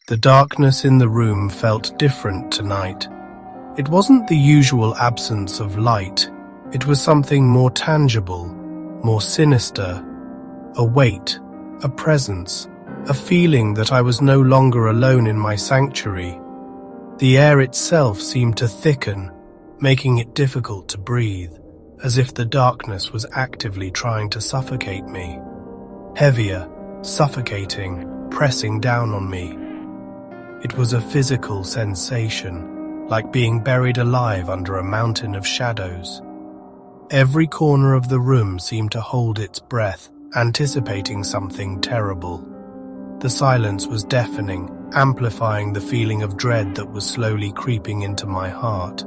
The darkness in the room felt different tonight. It wasn't the usual absence of light. It was something more tangible, more sinister. A weight, a presence, a feeling that I was no longer alone in my sanctuary. The air itself seemed to thicken, making it difficult to breathe, as if the darkness was actively trying to suffocate me. Heavier, suffocating, pressing down on me. It was a physical sensation, like being buried alive under a mountain of shadows. Every corner of the room seemed to hold its breath, anticipating something terrible. The silence was deafening, amplifying the feeling of dread that was slowly creeping into my heart.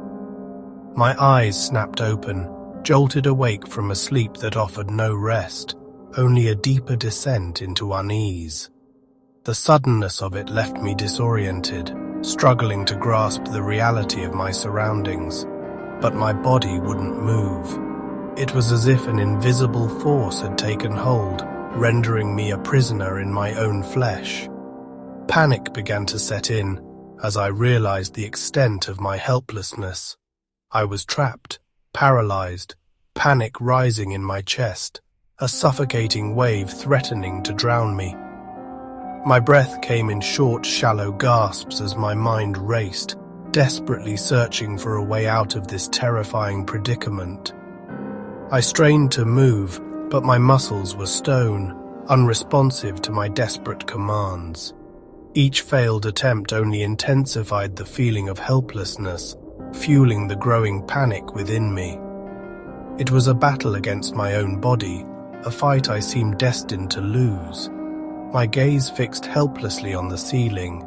My eyes snapped open, jolted awake from a sleep that offered no rest, only a deeper descent into unease. The suddenness of it left me disoriented, struggling to grasp the reality of my surroundings, but my body wouldn't move. It was as if an invisible force had taken hold, rendering me a prisoner in my own flesh. Panic began to set in as I realized the extent of my helplessness. I was trapped, paralyzed, panic rising in my chest, a suffocating wave threatening to drown me. My breath came in short, shallow gasps as my mind raced, desperately searching for a way out of this terrifying predicament. I strained to move, but my muscles were stone, unresponsive to my desperate commands. Each failed attempt only intensified the feeling of helplessness, fueling the growing panic within me. It was a battle against my own body, a fight I seemed destined to lose. My gaze fixed helplessly on the ceiling.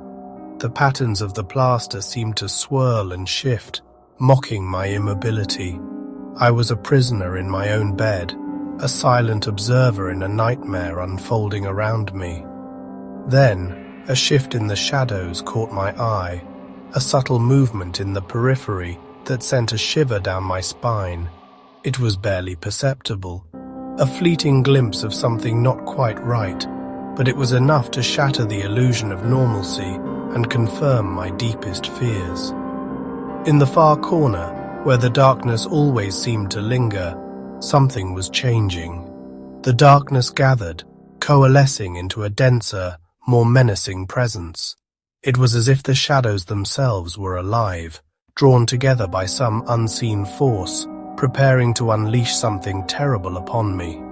The patterns of the plaster seemed to swirl and shift, mocking my immobility. I was a prisoner in my own bed, a silent observer in a nightmare unfolding around me. Then, a shift in the shadows caught my eye, a subtle movement in the periphery that sent a shiver down my spine. It was barely perceptible, a fleeting glimpse of something not quite right, but it was enough to shatter the illusion of normalcy and confirm my deepest fears. In the far corner, where the darkness always seemed to linger, something was changing. The darkness gathered, coalescing into a denser, more menacing presence. It was as if the shadows themselves were alive, drawn together by some unseen force, preparing to unleash something terrible upon me,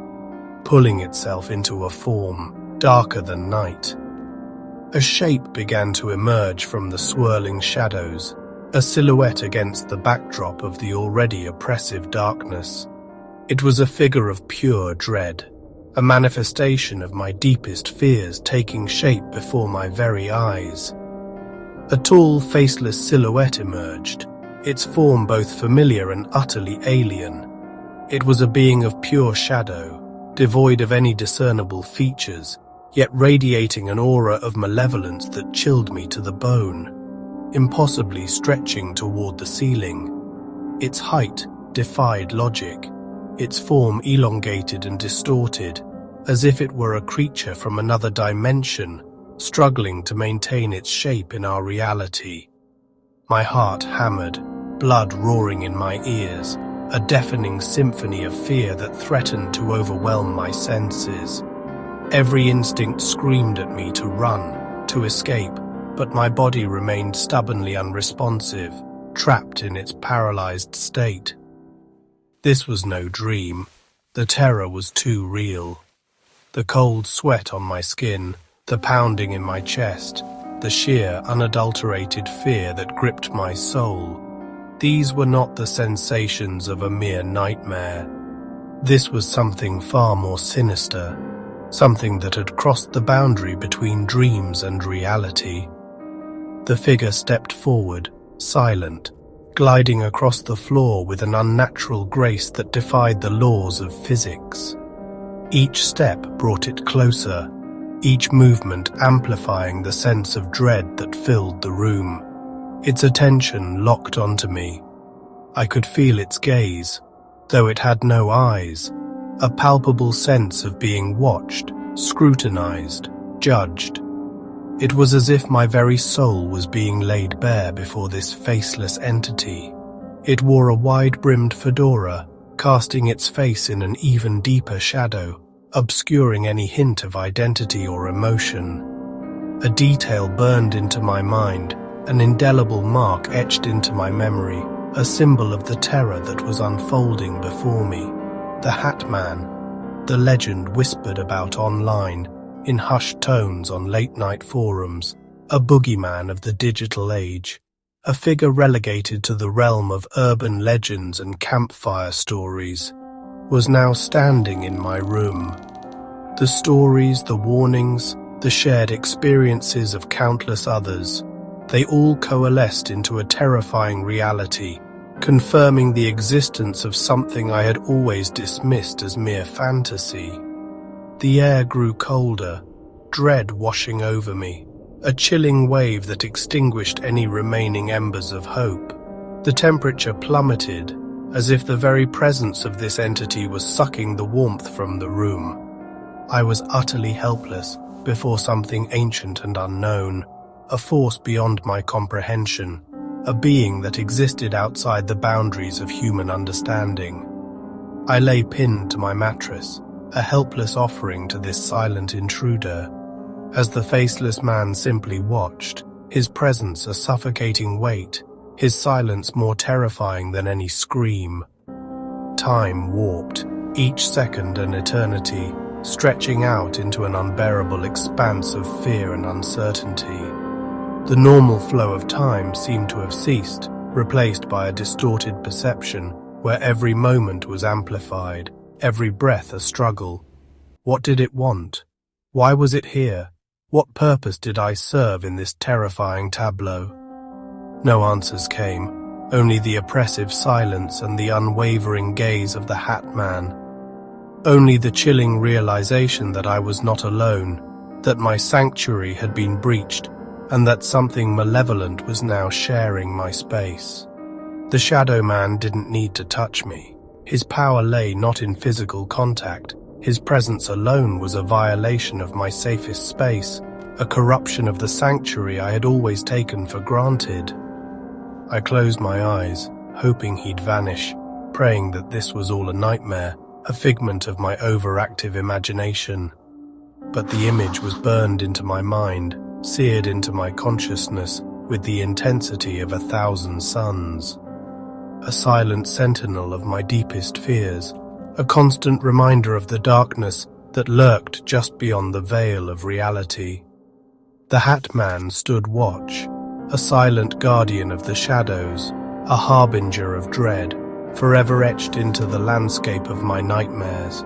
pulling itself into a form darker than night. A shape began to emerge from the swirling shadows, a silhouette against the backdrop of the already oppressive darkness. It was a figure of pure dread, a manifestation of my deepest fears taking shape before my very eyes. A tall, faceless silhouette emerged, its form both familiar and utterly alien. It was a being of pure shadow, devoid of any discernible features, yet radiating an aura of malevolence that chilled me to the bone, impossibly stretching toward the ceiling. Its height defied logic, its form elongated and distorted, as if it were a creature from another dimension, struggling to maintain its shape in our reality. My heart hammered, blood roaring in my ears, a deafening symphony of fear that threatened to overwhelm my senses. Every instinct screamed at me to run, to escape, but my body remained stubbornly unresponsive, trapped in its paralyzed state. This was no dream. The terror was too real. The cold sweat on my skin, the pounding in my chest, the sheer, unadulterated fear that gripped my soul. These were not the sensations of a mere nightmare. This was something far more sinister, something that had crossed the boundary between dreams and reality. The figure stepped forward, silent, gliding across the floor with an unnatural grace that defied the laws of physics. Each step brought it closer, each movement amplifying the sense of dread that filled the room. Its attention locked onto me. I could feel its gaze, though it had no eyes, a palpable sense of being watched, scrutinized, judged. It was as if my very soul was being laid bare before this faceless entity. It wore a wide-brimmed fedora, casting its face in an even deeper shadow, obscuring any hint of identity or emotion. A detail burned into my mind, an indelible mark etched into my memory, a symbol of the terror that was unfolding before me. The Hat Man, the legend whispered about online, in hushed tones on late-night forums, a boogeyman of the digital age, a figure relegated to the realm of urban legends and campfire stories, was now standing in my room. The stories, the warnings, the shared experiences of countless others, they all coalesced into a terrifying reality, confirming the existence of something I had always dismissed as mere fantasy. The air grew colder, dread washing over me, a chilling wave that extinguished any remaining embers of hope. The temperature plummeted, as if the very presence of this entity was sucking the warmth from the room. I was utterly helpless before something ancient and unknown, a force beyond my comprehension, a being that existed outside the boundaries of human understanding. I lay pinned to my mattress, a helpless offering to this silent intruder. As the faceless man simply watched, his presence a suffocating weight, his silence more terrifying than any scream. Time warped, each second an eternity, stretching out into an unbearable expanse of fear and uncertainty. The normal flow of time seemed to have ceased, replaced by a distorted perception where every moment was amplified, every breath a struggle. What did it want? Why was it here? What purpose did I serve in this terrifying tableau? No answers came, only the oppressive silence and the unwavering gaze of the Hat Man. Only the chilling realization that I was not alone, that my sanctuary had been breached, and that something malevolent was now sharing my space. The Shadow Man didn't need to touch me. His power lay not in physical contact. His presence alone was a violation of my safest space, a corruption of the sanctuary I had always taken for granted. I closed my eyes, hoping he'd vanish, praying that this was all a nightmare, a figment of my overactive imagination. But the image was burned into my mind, seared into my consciousness with the intensity of 1,000 suns. A silent sentinel of my deepest fears, a constant reminder of the darkness that lurked just beyond the veil of reality. The Hat Man stood watch, a silent guardian of the shadows, a harbinger of dread, forever etched into the landscape of my nightmares.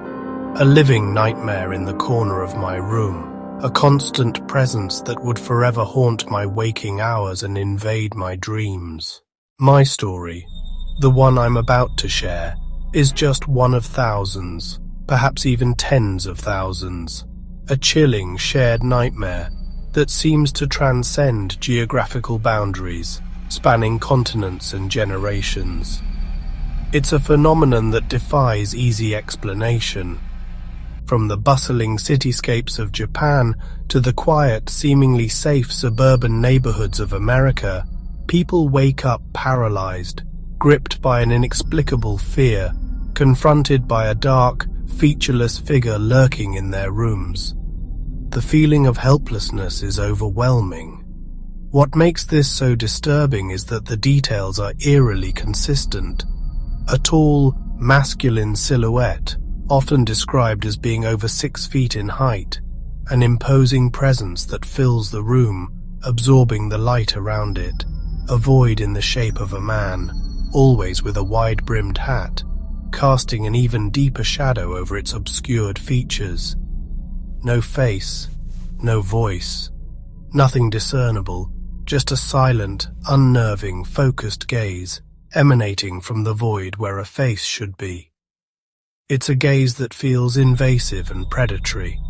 A living nightmare in the corner of my room, a constant presence that would forever haunt my waking hours and invade my dreams. My story, the one I'm about to share, is just one of thousands, perhaps even tens of thousands. A chilling shared nightmare that seems to transcend geographical boundaries, spanning continents and generations. It's a phenomenon that defies easy explanation. From the bustling cityscapes of Japan to the quiet, seemingly safe suburban neighborhoods of America, people wake up paralyzed, gripped by an inexplicable fear, confronted by a dark, featureless figure lurking in their rooms. The feeling of helplessness is overwhelming. What makes this so disturbing is that the details are eerily consistent. A tall, masculine silhouette, often described as being over 6 feet in height, an imposing presence that fills the room, absorbing the light around it, a void in the shape of a man, always with a wide-brimmed hat, casting an even deeper shadow over its obscured features. No face, no voice, nothing discernible, just a silent, unnerving, focused gaze, emanating from the void where a face should be. It's a gaze that feels invasive and predatory.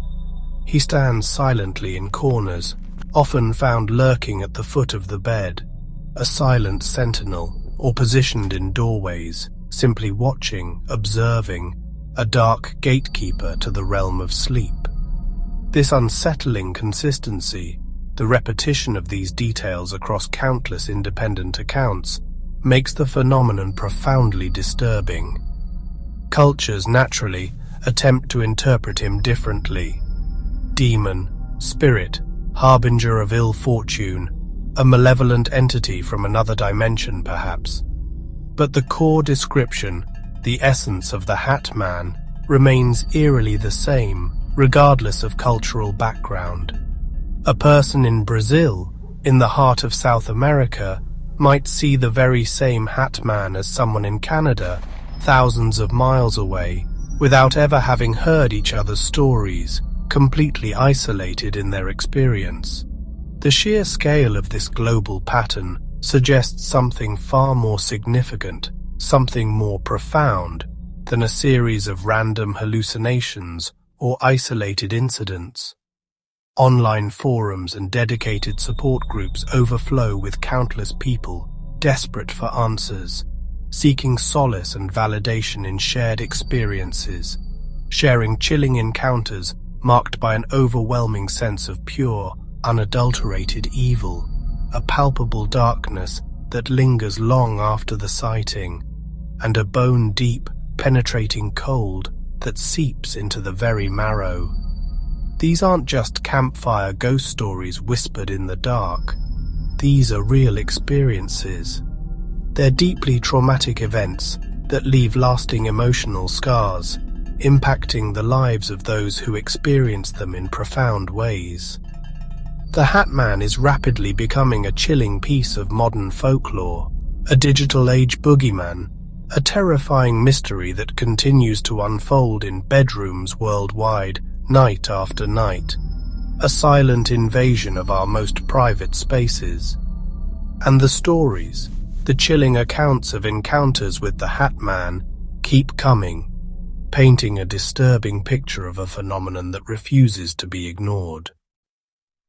He stands silently in corners, often found lurking at the foot of the bed, a silent sentinel, or positioned in doorways, simply watching, observing, a dark gatekeeper to the realm of sleep. This unsettling consistency, The repetition of these details across countless independent accounts makes the phenomenon profoundly disturbing. Cultures naturally attempt to interpret him differently. Demon, spirit, harbinger of ill fortune, a malevolent entity from another dimension perhaps. But the core description, the essence of the Hat Man, remains eerily the same, regardless of cultural background. A person in Brazil, in the heart of South America, might see the very same Hat Man as someone in Canada, thousands of miles away, without ever having heard each other's stories, completely isolated in their experience. The sheer scale of this global pattern suggests something far more significant, something more profound, than a series of random hallucinations or isolated incidents. Online forums and dedicated support groups overflow with countless people desperate for answers, seeking solace and validation in shared experiences, sharing chilling encounters marked by an overwhelming sense of pure, unadulterated evil, a palpable darkness that lingers long after the sighting, and a bone-deep, penetrating cold that seeps into the very marrow. These aren't just campfire ghost stories whispered in the dark. These are real experiences. They're deeply traumatic events that leave lasting emotional scars, impacting the lives of those who experience them in profound ways. The Hat Man is rapidly becoming a chilling piece of modern folklore, a digital age boogeyman, a terrifying mystery that continues to unfold in bedrooms worldwide, night after night, a silent invasion of our most private spaces. And the stories, the chilling accounts of encounters with the Hat Man, keep coming, painting a disturbing picture of a phenomenon that refuses to be ignored.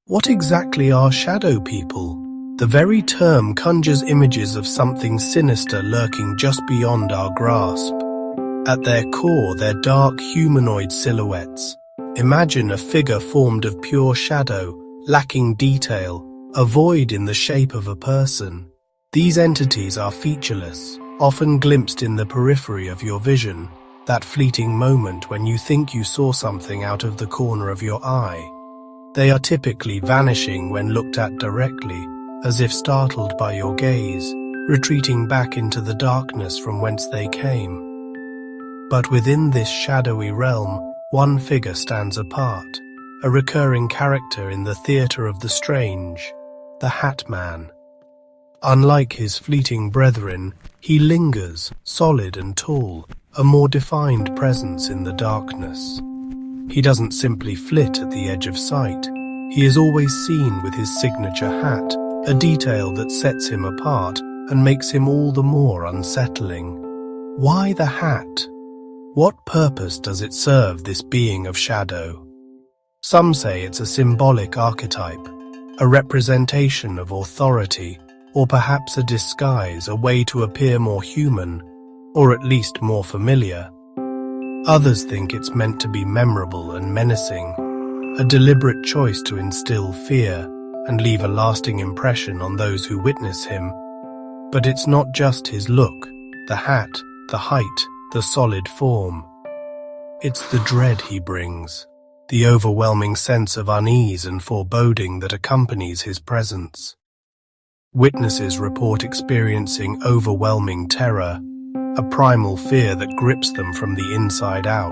What exactly are shadow people? The very term conjures images of something sinister lurking just beyond our grasp. At their core, they're dark humanoid silhouettes. Imagine a figure formed of pure shadow, lacking detail, a void in the shape of a person. These entities are featureless, often glimpsed in the periphery of your vision, that fleeting moment when you think you saw something out of the corner of your eye. They are typically vanishing when looked at directly, as if startled by your gaze, retreating back into the darkness from whence they came. But within this shadowy realm, one figure stands apart, a recurring character in the theatre of the strange, the Hat Man. Unlike his fleeting brethren, he lingers, solid and tall, a more defined presence in the darkness. He doesn't simply flit at the edge of sight. He is always seen with his signature hat, a detail that sets him apart and makes him all the more unsettling. Why the hat? What purpose does it serve this being of shadow? Some say it's a symbolic archetype, a representation of authority, or perhaps a disguise, a way to appear more human, or at least more familiar. Others think it's meant to be memorable and menacing, a deliberate choice to instill fear and leave a lasting impression on those who witness him. But it's not just his look, the hat, the height, the solid form. It's the dread he brings, the overwhelming sense of unease and foreboding that accompanies his presence. Witnesses report experiencing overwhelming terror, a primal fear that grips them from the inside out.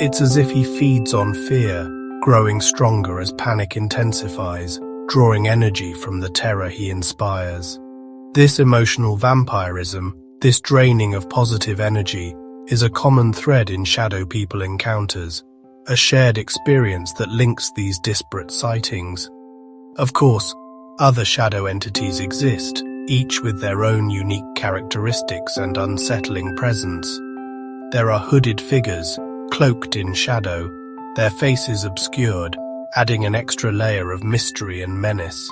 It's as if he feeds on fear, growing stronger as panic intensifies, drawing energy from the terror he inspires. This emotional vampirism, this draining of positive energy, is a common thread in shadow people encounters, a shared experience that links these disparate sightings. Of course, other shadow entities exist, each with their own unique characteristics and unsettling presence. There are hooded figures, cloaked in shadow, their faces obscured, adding an extra layer of mystery and menace.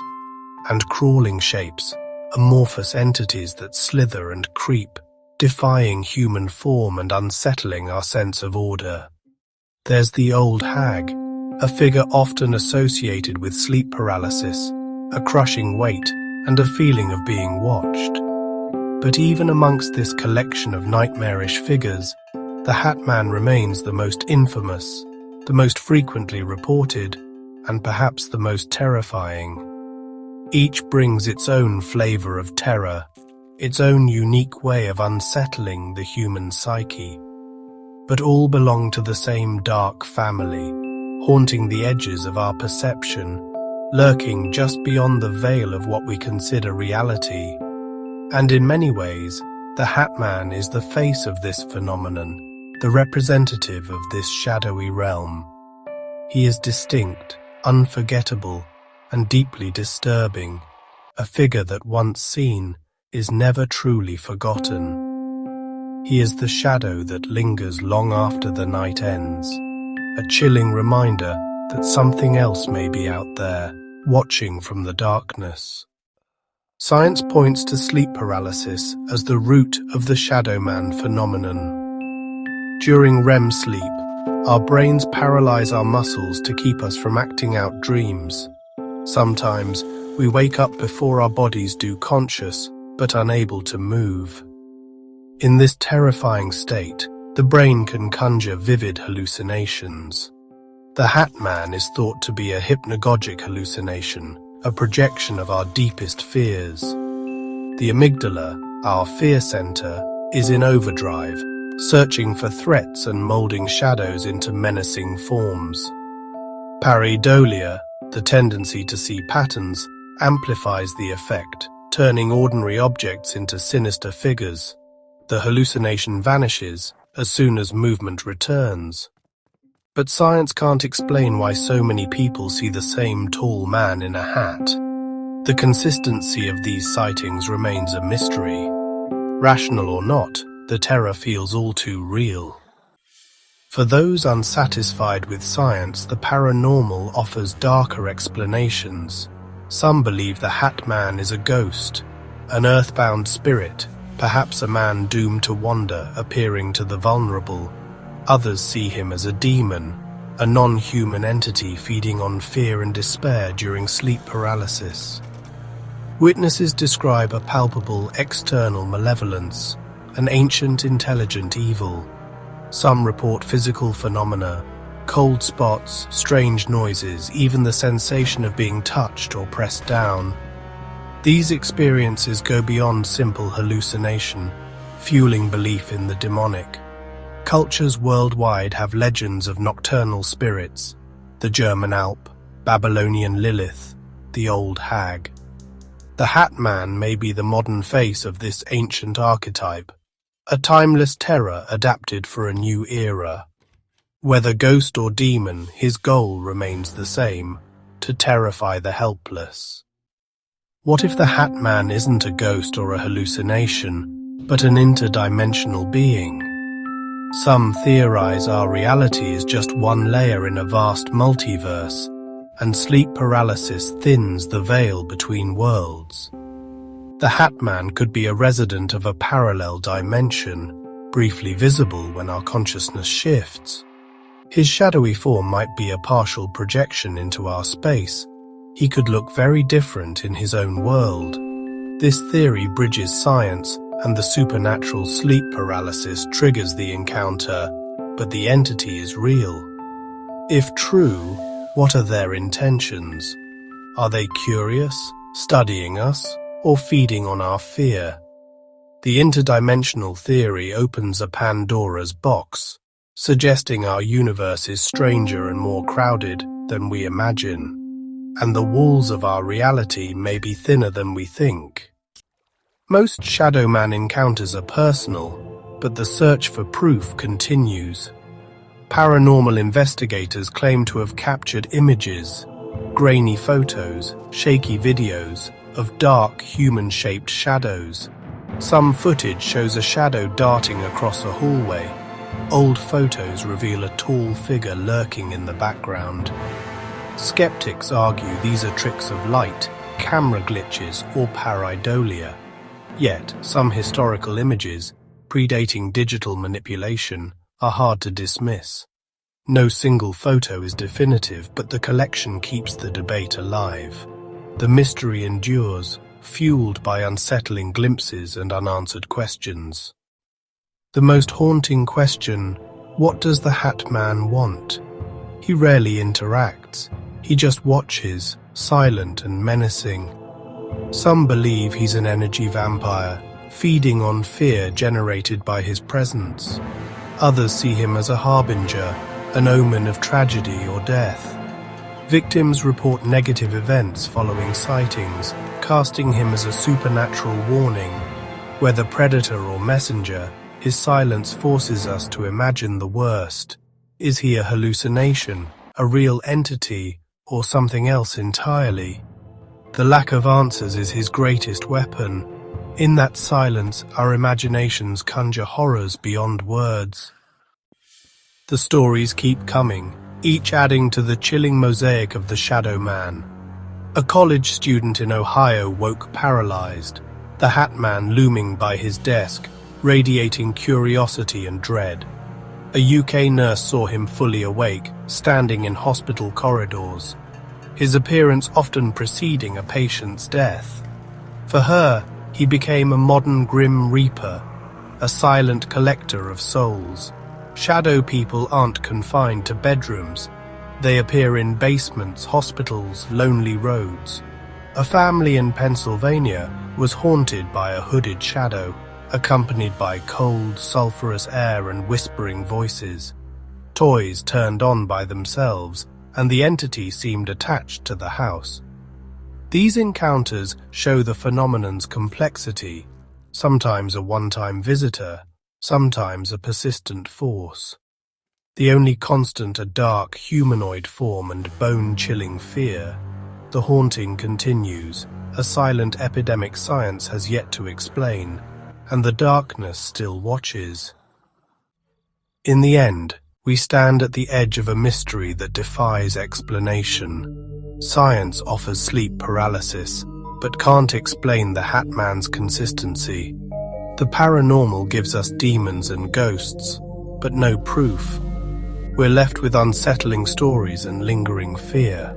And crawling shapes, amorphous entities that slither and creep, defying human form and unsettling our sense of order. There's the old hag, a figure often associated with sleep paralysis, a crushing weight, and a feeling of being watched. But even amongst this collection of nightmarish figures, the Hat Man remains the most infamous, the most frequently reported, and perhaps the most terrifying. Each brings its own flavor of terror, its own unique way of unsettling the human psyche. But all belong to the same dark family, haunting the edges of our perception, lurking just beyond the veil of what we consider reality. And in many ways, the Hat Man is the face of this phenomenon, the representative of this shadowy realm. He is distinct, unforgettable, and deeply disturbing, a figure that once seen is never truly forgotten. He is the shadow that lingers long after the night ends, a chilling reminder that something else may be out there, watching from the darkness. Science points to sleep paralysis as the root of the Shadow Man phenomenon. During REM sleep, our brains paralyze our muscles to keep us from acting out dreams. Sometimes, we wake up before our bodies do conscious, but unable to move. In this terrifying state, the brain can conjure vivid hallucinations. The Hat Man is thought to be a hypnagogic hallucination, a projection of our deepest fears. The amygdala, our fear center, is in overdrive, searching for threats and molding shadows into menacing forms. Pareidolia, the tendency to see patterns, amplifies the effect, turning ordinary objects into sinister figures. The hallucination vanishes as soon as movement returns. But science can't explain why so many people see the same tall man in a hat. The consistency of these sightings remains a mystery. Rational or not, the terror feels all too real. For those unsatisfied with science, the paranormal offers darker explanations. Some believe the Hat Man is a ghost, an earthbound spirit, perhaps a man doomed to wander, appearing to the vulnerable. Others see him as a demon, a non-human entity feeding on fear and despair during sleep paralysis. Witnesses describe a palpable external malevolence, an ancient intelligent evil. Some report physical phenomena, cold spots, strange noises, even the sensation of being touched or pressed down. These experiences go beyond simple hallucination, fueling belief in the demonic. Cultures worldwide have legends of nocturnal spirits, the German Alp, Babylonian Lilith, the Old Hag. The Hat Man may be the modern face of this ancient archetype, a timeless terror adapted for a new era. Whether ghost or demon, his goal remains the same, to terrify the helpless. What if the Hat Man isn't a ghost or a hallucination, but an interdimensional being? Some theorize our reality is just one layer in a vast multiverse, and sleep paralysis thins the veil between worlds. The Hat Man could be a resident of a parallel dimension, briefly visible when our consciousness shifts. His shadowy form might be a partial projection into our space. He could look very different in his own world. This theory bridges science, and the supernatural sleep paralysis triggers the encounter, but the entity is real. If true, what are their intentions? Are they curious, studying us, or feeding on our fear? The interdimensional theory opens a Pandora's box, suggesting our universe is stranger and more crowded than we imagine, and the walls of our reality may be thinner than we think. Most Shadow Man encounters are personal, but the search for proof continues. Paranormal investigators claim to have captured images, grainy photos, shaky videos of dark human-shaped shadows. Some footage shows a shadow darting across a hallway. Old photos reveal a tall figure lurking in the background. Skeptics argue these are tricks of light, camera glitches, or pareidolia. Yet, some historical images, predating digital manipulation, are hard to dismiss. No single photo is definitive, but the collection keeps the debate alive. The mystery endures, fueled by unsettling glimpses and unanswered questions. The most haunting question: what does the Hat Man want? He rarely interacts. He just watches, silent and menacing. Some believe he's an energy vampire, feeding on fear generated by his presence. Others see him as a harbinger, an omen of tragedy or death. Victims report negative events following sightings, casting him as a supernatural warning. Whether predator or messenger, his silence forces us to imagine the worst. Is he a hallucination, a real entity, or something else entirely? The lack of answers is his greatest weapon. In that silence, our imaginations conjure horrors beyond words. The stories keep coming, each adding to the chilling mosaic of the Shadow Man. A college student in Ohio woke paralyzed, the Hat Man looming by his desk, radiating curiosity and dread. A UK nurse saw him fully awake, standing in hospital corridors, his appearance often preceding a patient's death. For her, he became a modern Grim Reaper, a silent collector of souls. Shadow people aren't confined to bedrooms. They appear in basements, hospitals, lonely roads. A family in Pennsylvania was haunted by a hooded shadow, accompanied by cold, sulphurous air and whispering voices. Toys turned on by themselves, and the entity seemed attached to the house. These encounters show the phenomenon's complexity, sometimes a one-time visitor, sometimes a persistent force. The only constant a dark humanoid form and bone-chilling fear. The haunting continues, a silent epidemic science has yet to explain, and the darkness still watches. In the end, we stand at the edge of a mystery that defies explanation. Science offers sleep paralysis, but can't explain the Hat Man's consistency. The paranormal gives us demons and ghosts, but no proof. We're left with unsettling stories and lingering fear.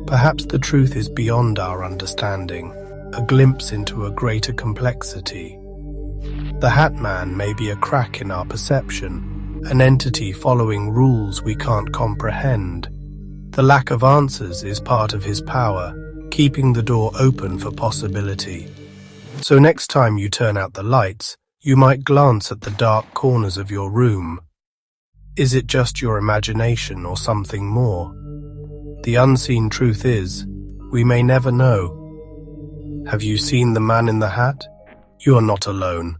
Perhaps the truth is beyond our understanding, a glimpse into a greater complexity. The Hat Man may be a crack in our perception, an entity following rules we can't comprehend. The lack of answers is part of his power, keeping the door open for possibility. So next time you turn out the lights, you might glance at the dark corners of your room. Is it just your imagination or something more? The unseen truth is, we may never know. Have you seen the man in the hat? You are not alone.